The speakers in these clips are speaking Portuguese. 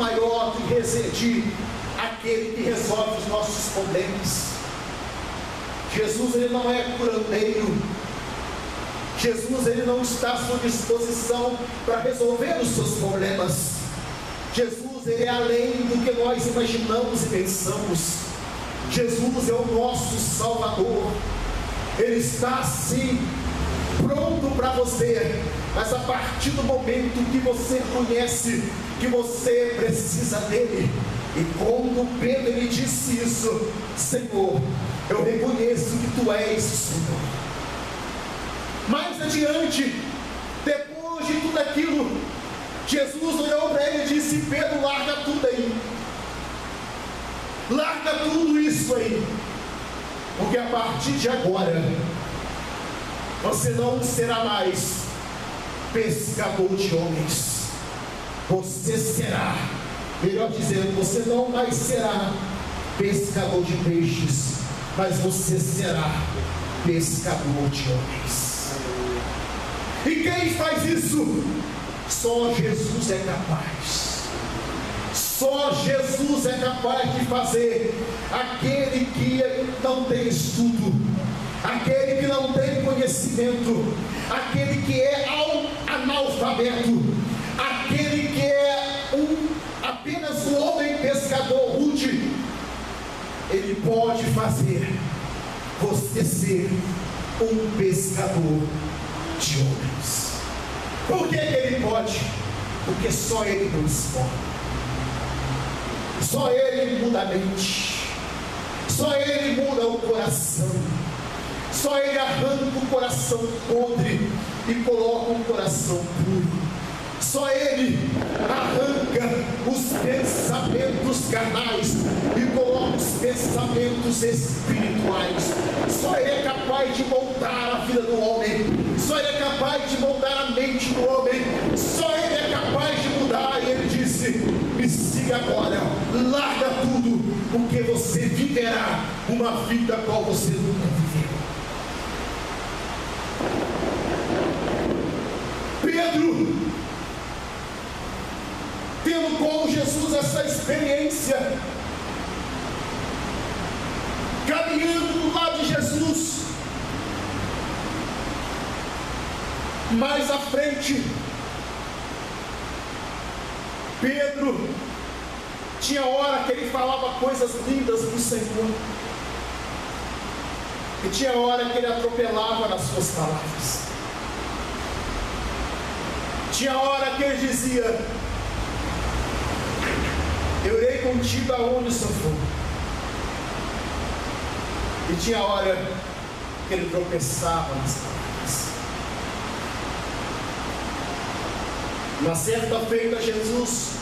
maior do que aquele que resolve os nossos problemas. Jesus, ele não é curandeiro. Jesus, ele não está à sua disposição para resolver os seus problemas. Jesus, ele é além do que nós imaginamos e pensamos. Jesus é o nosso Salvador. Ele está sim pronto para você, mas a partir do momento que você conhece que você precisa dele. E quando Pedro ele disse isso: Senhor, eu reconheço que tu és o Senhor. Mais adiante, depois de tudo aquilo, Jesus olhou para ele e disse: Pedro, larga tudo aí, larga tudo isso aí, porque a partir de agora você não será mais pescador de homens. Você será, melhor dizendo, você não mais será pescador de peixes, mas você será pescador de homens. E quem faz isso? Só Jesus é capaz. Só Jesus é capaz de fazer. Aquele que não tem estudo, aquele que não tem conhecimento, aquele que é analfabeto, aquele que é apenas um homem pescador rude, ele pode fazer você ser um pescador de homens. Por que ele pode? Porque só ele transforma, só ele muda a mente, só ele muda o coração, só ele arranca o coração podre e coloca um coração puro. Só ele arranca os pensamentos carnais e coloca os pensamentos espirituais. Só ele é capaz de moldar a vida do homem. Só ele é capaz de moldar a mente do homem. Só ele é capaz de mudar. E ele disse: me siga agora, larga tudo, porque você viverá uma vida qual você nunca viveu. Pedro, tendo com Jesus essa experiência, caminhando do lado de Jesus, mais à frente, Pedro tinha hora que ele falava coisas lindas do Senhor, e tinha hora que ele atropelava nas suas palavras. Tinha hora que ele dizia: eu irei contigo aonde o Senhor for. E tinha hora que ele tropeçava nas palavras. Uma certa feita, Jesus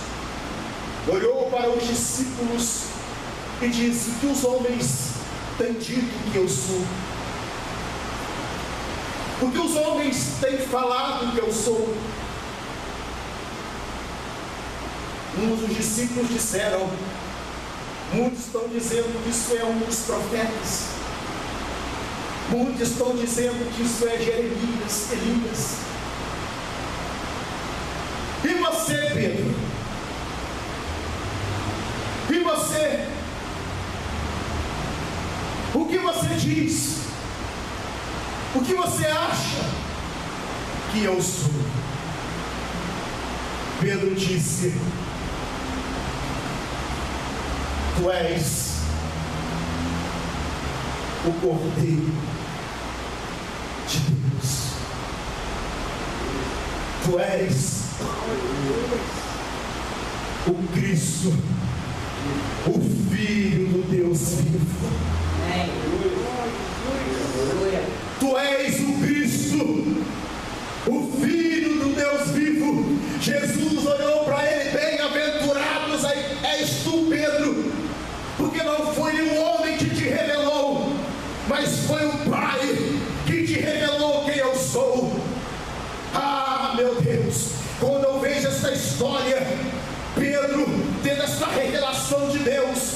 olhou para os discípulos e disse: o que os homens têm dito que eu sou? O que os homens têm falado que eu sou? Uns dos discípulos disseram: muitos estão dizendo que isso é um dos profetas, muitos estão dizendo que isso é Jeremias, Elias. E você, Pedro? E você? O que você diz? O que você acha que eu sou? Pedro disse: tu és o Cordeiro de Deus. Tu és o Cristo, o Filho do Deus vivo. Tu és o Cristo, o Filho do Deus vivo. Jesus olhou para ele: bem-aventurados és tu, Pedro, porque não foi um homem que te revelou, mas foi o Pai que te revelou quem eu sou. Ah, meu Deus, quando eu vejo essa história, Pedro tendo essa revelação de Deus,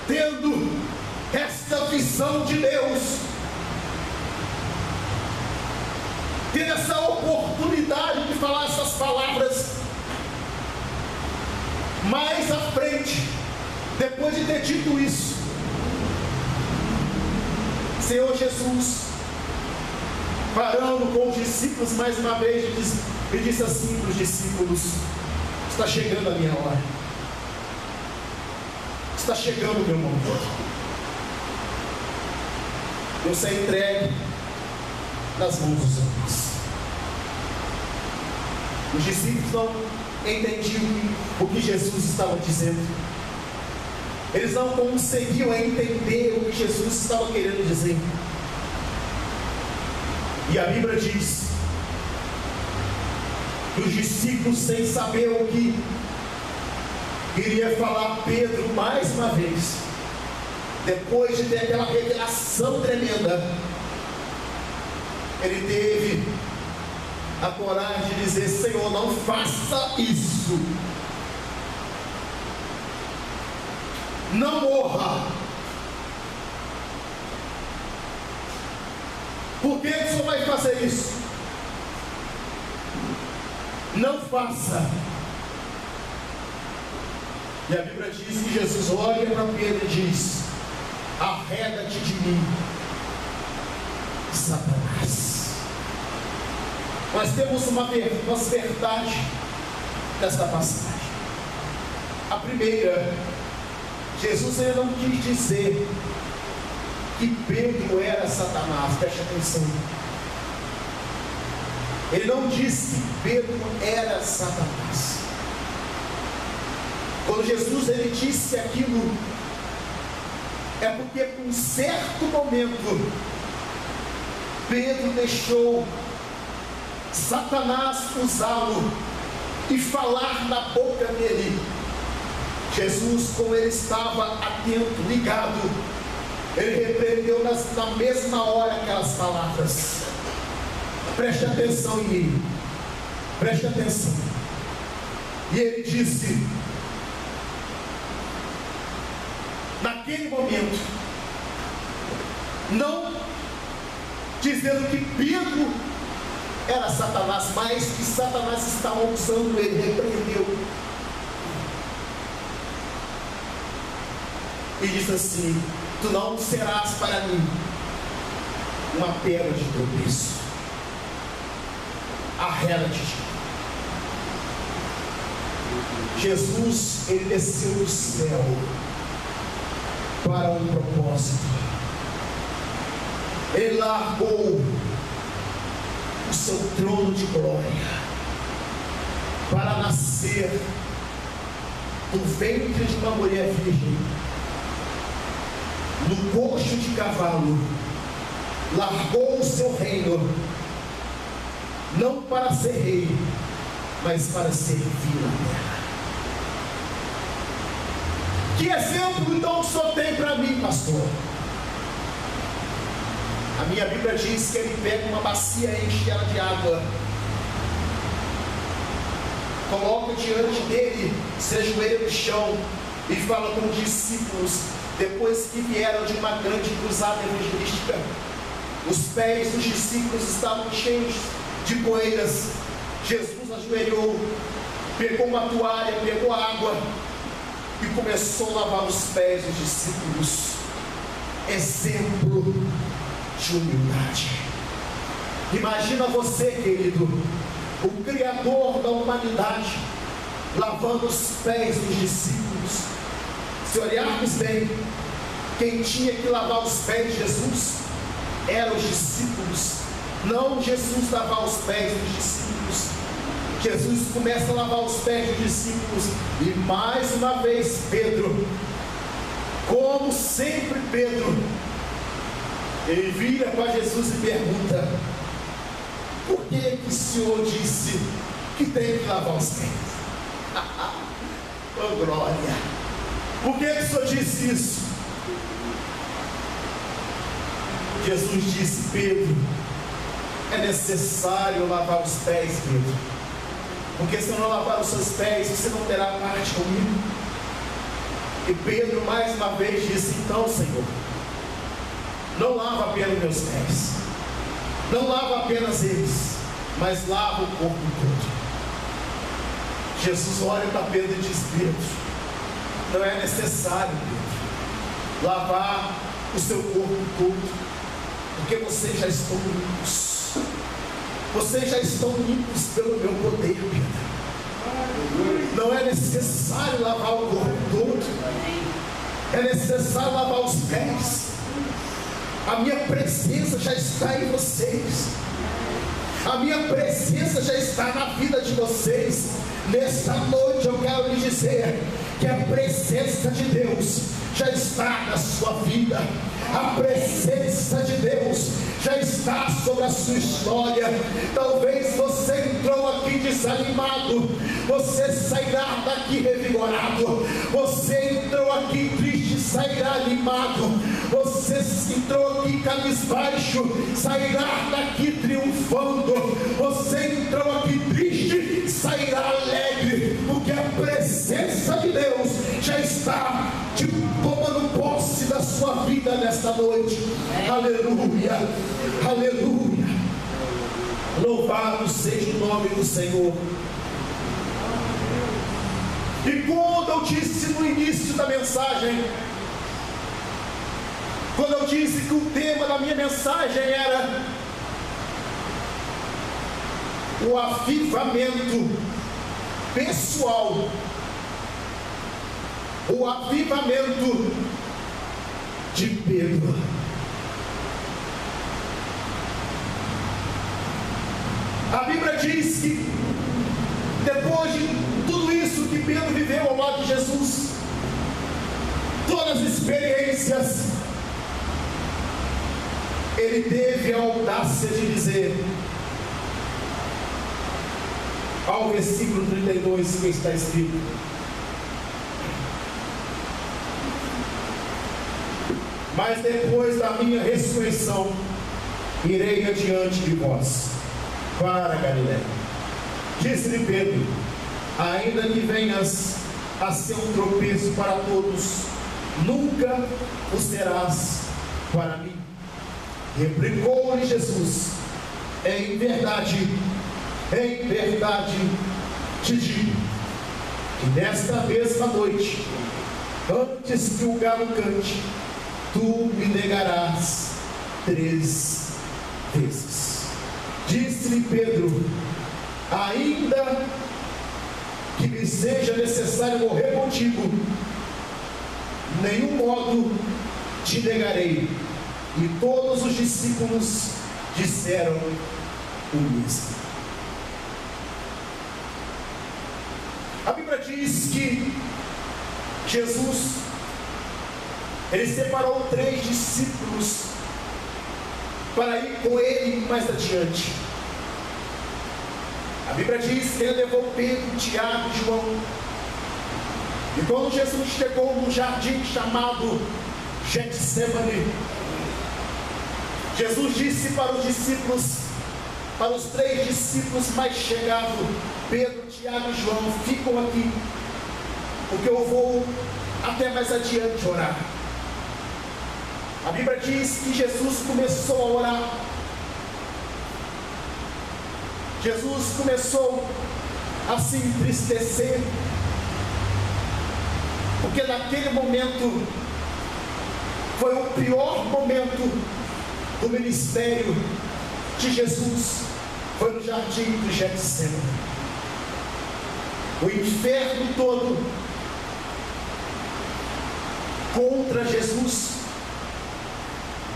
tendo esta visão de Deus, tendo essa oportunidade de falar essas palavras, Mais à frente, depois de ter dito isso, Senhor Jesus, parando com os discípulos mais uma vez, e disse assim para os discípulos: está chegando a minha hora, está chegando o meu momento, eu serei entregue nas mãos dos homens. Os discípulos não entendiam o que Jesus estava dizendo, eles não conseguiam entender o que Jesus estava querendo dizer. E a Bíblia diz que os discípulos, sem saber o que iria falar Pedro mais uma vez, depois de ter aquela revelação tremenda, ele teve a coragem de dizer: Senhor, não faça isso, não morra. Por que o Senhor vai fazer isso? Não faça. E a Bíblia diz que Jesus olha para Pedro e diz: arreda-te de mim, Satanás. Nós temos uma verdade desta passagem. A primeira, Jesus ele não quis dizer que Pedro era Satanás. Preste atenção. Ele não disse que Pedro era Satanás. Quando Jesus ele disse aquilo, é porque por um certo momento Pedro deixou Satanás usá-lo e falar na boca dele. Jesus, como ele estava atento, ligado, ele repreendeu na mesma hora aquelas palavras. Preste atenção em mim, preste atenção. E ele disse, naquele momento, não dizendo que Pedro era Satanás, mas que Satanás estava usando ele, repreendeu. E disse assim: tu não serás para mim uma pedra de tropeço. Arreda-te. Jesus, ele desceu do céu para um propósito. Ele largou o seu trono de glória para nascer do ventre de uma mulher virgem, no coxo de cavalo. Largou o seu reino, não para ser rei, mas para servir a terra. Que exemplo então que o Senhor tem para mim, pastor? A minha Bíblia diz que ele pega uma bacia e enche ela de água, coloca diante dele, se ajoelha no chão e fala com os discípulos. Depois que vieram de uma grande cruzada evangelística, os pés dos discípulos estavam cheios de poeiras. Jesus ajoelhou, pegou uma toalha, pegou água e começou a lavar os pés dos discípulos. Exemplo de humildade. Imagina você, querido, o Criador da humanidade, lavando os pés dos discípulos. Se olharmos bem, quem tinha que lavar os pés de Jesus eram os discípulos, não Jesus lavar os pés dos discípulos. Jesus começa a lavar os pés dos discípulos, e mais uma vez Pedro, como sempre Pedro, ele vira para Jesus e pergunta: por que o Senhor disse que tem que lavar os pés? Oh glória! Por que o Senhor disse isso? Jesus disse: Pedro, é necessário lavar os pés, Pedro, porque se eu não lavar os seus pés, você não terá parte comigo. E Pedro mais uma vez disse: então, Senhor, não lava apenas meus pés, não lava apenas eles, mas lava o corpo todo. Jesus olha para Pedro e diz: Pedro, não é necessário, Pedro, lavar o seu corpo todo, porque vocês já estão limpos. Vocês já estão limpos pelo meu poder, Pedro. Não é necessário lavar o corpo todo, é necessário lavar os pés. A minha presença já está em vocês. A minha presença já está na vida de vocês. Nesta noite eu quero lhes dizer que a presença de Deus já está na sua vida. A presença de Deus já está sobre a sua história. Talvez você entrou aqui desanimado, você sairá daqui revigorado. Você entrou aqui triste, sairá animado. Você entrou aqui cabisbaixo, sairá daqui triunfando. Você entrou aqui triste, sairá alegre, porque a presença de Deus já está tomando posse da sua vida nesta noite. Aleluia, aleluia. Louvado seja o nome do Senhor. E quando eu disse no início da mensagem, quando eu disse que o tema da minha mensagem era o avivamento pessoal, o avivamento de Pedro. A Bíblia diz que depois de tudo isso que Pedro viveu ao lado de Jesus, todas as experiências, ele teve a audácia de dizer, ao versículo 32 que está escrito: mas depois da minha ressurreição, irei adiante de vós para Galiléia. Disse-lhe Pedro: ainda que venhas a ser um tropeço para todos, nunca o serás para mim. Replicou-lhe Jesus: em verdade te digo, que nesta mesma noite, antes que o galo cante, tu me negarás 3 vezes. Disse-lhe Pedro: ainda que me seja necessário morrer contigo, de nenhum modo te negarei. E todos os discípulos disseram o mesmo. A Bíblia diz que Jesus, ele separou 3 discípulos para ir com ele mais adiante. A Bíblia diz que ele levou Pedro, Tiago e João. E quando Jesus chegou num jardim chamado Getsemane, Jesus disse para os discípulos, para os 3 discípulos mais chegados, Pedro, Tiago e João: ficam aqui, porque eu vou até mais adiante orar. A Bíblia diz que Jesus começou a orar. Jesus começou a se entristecer, porque naquele momento foi o pior momento do ministério de Jesus. Foi no jardim do Getsemane. O inferno todo contra Jesus,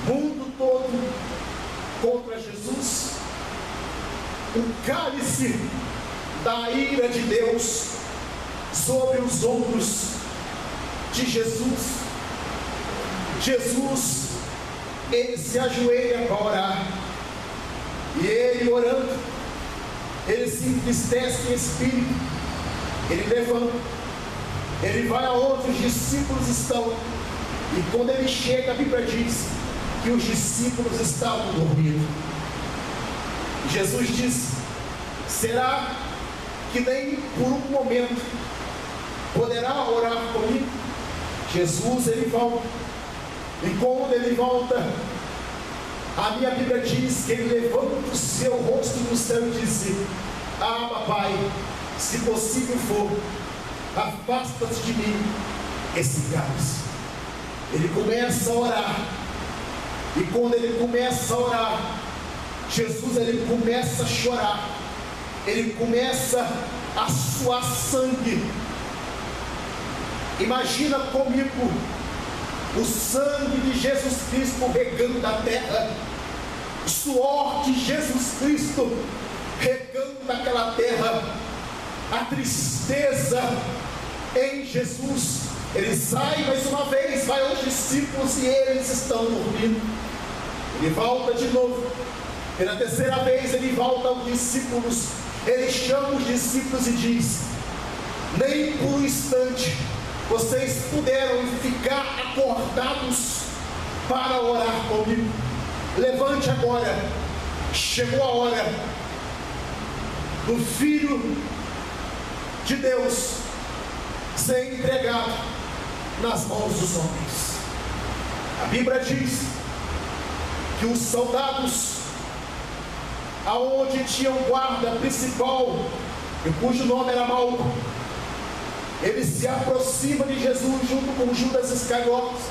o mundo todo contra Jesus, o cálice da ira de Deus sobre os ombros de Jesus. Jesus, ele se ajoelha para orar, e ele orando, ele se entristece em espírito, ele levanta, ele vai aonde os discípulos estão, e quando ele chega, a Bíblia diz que os discípulos estavam dormindo. Jesus diz: será que nem por um momento poderá orar comigo? Jesus, ele volta, e quando ele volta, a minha Bíblia diz que ele levanta o seu rosto no céu e disse: Abba, Pai, se possível for, afasta-te de mim esse cálice. Ele começa a orar, e quando ele começa a orar, Jesus ele começa a chorar, ele começa a suar sangue. Imagina comigo o sangue de Jesus Cristo regando a terra, o suor de Jesus Cristo regando naquela terra, a tristeza em Jesus. Ele sai mais uma vez, vai aos discípulos e eles estão dormindo. Ele volta de novo, pela terceira vez ele volta aos discípulos, ele chama os discípulos e diz: nem por um instante vocês puderam ficar acordados para orar comigo. Levante agora, chegou a hora do Filho de Deus ser entregado nas mãos dos homens. A Bíblia diz que os soldados, aonde tinha um guarda principal, cujo nome era Malco, ele se aproxima de Jesus junto com Judas Iscariotes.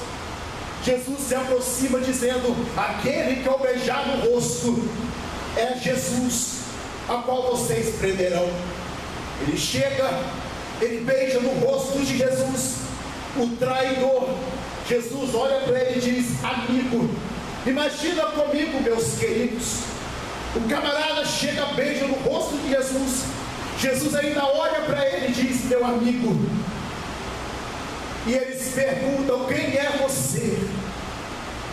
Jesus se aproxima dizendo: aquele que eu beijar no rosto é Jesus, a qual vocês prenderão. Ele chega, ele beija no rosto de Jesus, o traidor. Jesus olha para ele e diz: amigo. Imagina comigo, meus queridos, o camarada chega, beija no rosto de Jesus. Jesus ainda olha para ele e diz: meu amigo. E eles perguntam: quem é você?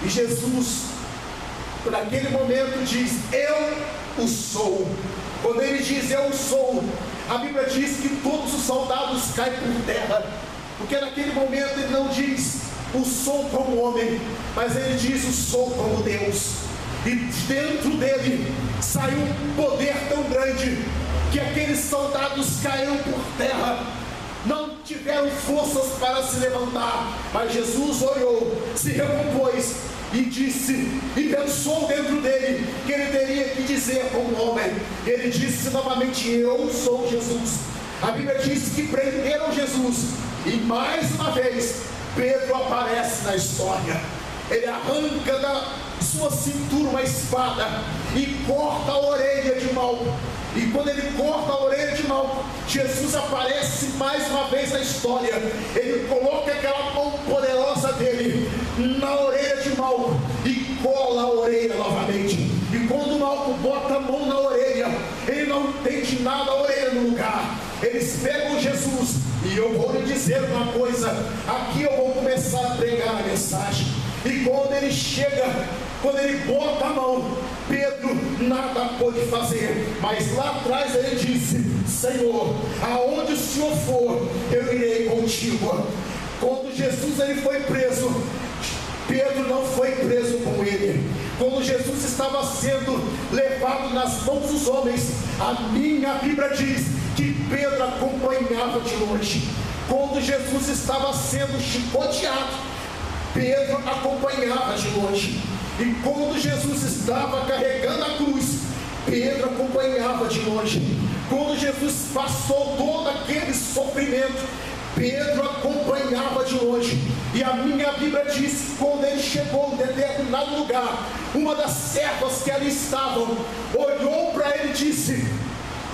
E Jesus, naquele momento, diz: eu o sou. Quando ele diz eu sou, a Bíblia diz que todos os soldados caem por terra, porque naquele momento ele não diz o sou como homem, mas ele diz o sou como Deus. E dentro dele saiu um poder tão grande que aqueles soldados caíram por terra, não tiveram forças para se levantar. Mas Jesus olhou, se recompôs e disse, e pensou dentro dele que ele teria que dizer como homem. Ele disse novamente: eu sou Jesus. A Bíblia diz que prenderam Jesus, e mais uma vez Pedro aparece na história. Ele arranca da sua cintura uma espada e corta a orelha de Malco. E quando ele corta a orelha de Malco, Jesus aparece mais uma vez na história. Ele coloca aquela mão poderosa dele na orelha de Malco e cola a orelha novamente. E quando Malco bota a mão na orelha, ele não entende nada, a orelha no lugar. Eles pegam Jesus, e eu vou lhe dizer uma coisa, aqui eu vou começar a pregar a mensagem. E quando ele chega, quando ele bota a mão, Pedro nada pôde fazer, mas lá atrás ele disse: Senhor, aonde o Senhor for, eu irei contigo. Quando Jesus ele foi preso, Pedro não foi preso com ele. Quando Jesus estava sendo levado nas mãos dos homens, a minha Bíblia diz que Pedro acompanhava de longe. Quando Jesus estava sendo chicoteado, Pedro acompanhava de longe. E quando Jesus estava carregando a cruz, Pedro acompanhava de longe. Quando Jesus passou todo aquele sofrimento, Pedro acompanhava de longe. E a minha Bíblia diz que quando ele chegou em determinado lugar, uma das servas que ali estavam olhou para ele e disse: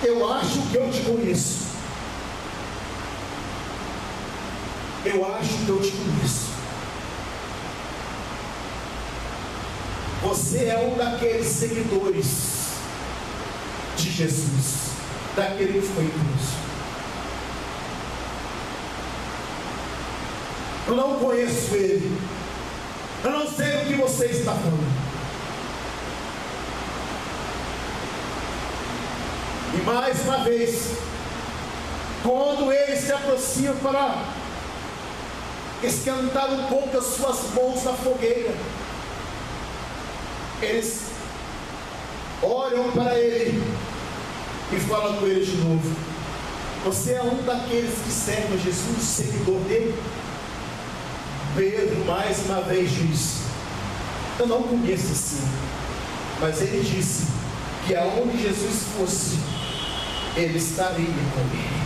eu acho que eu te conheço. Eu acho que eu te conheço. Você é um daqueles seguidores de Jesus, daquele que foi preso. Eu não conheço ele. Eu não sei o que você está falando. E mais uma vez, quando ele se aproxima para esquentar um pouco as suas mãos na fogueira, eles olham para ele e falam com ele de novo: você é um daqueles que serve a Jesus, seguidor dele? Pedro mais uma vez diz: eu não conheço esse homem. Mas ele disse que aonde Jesus fosse, ele estaria com ele.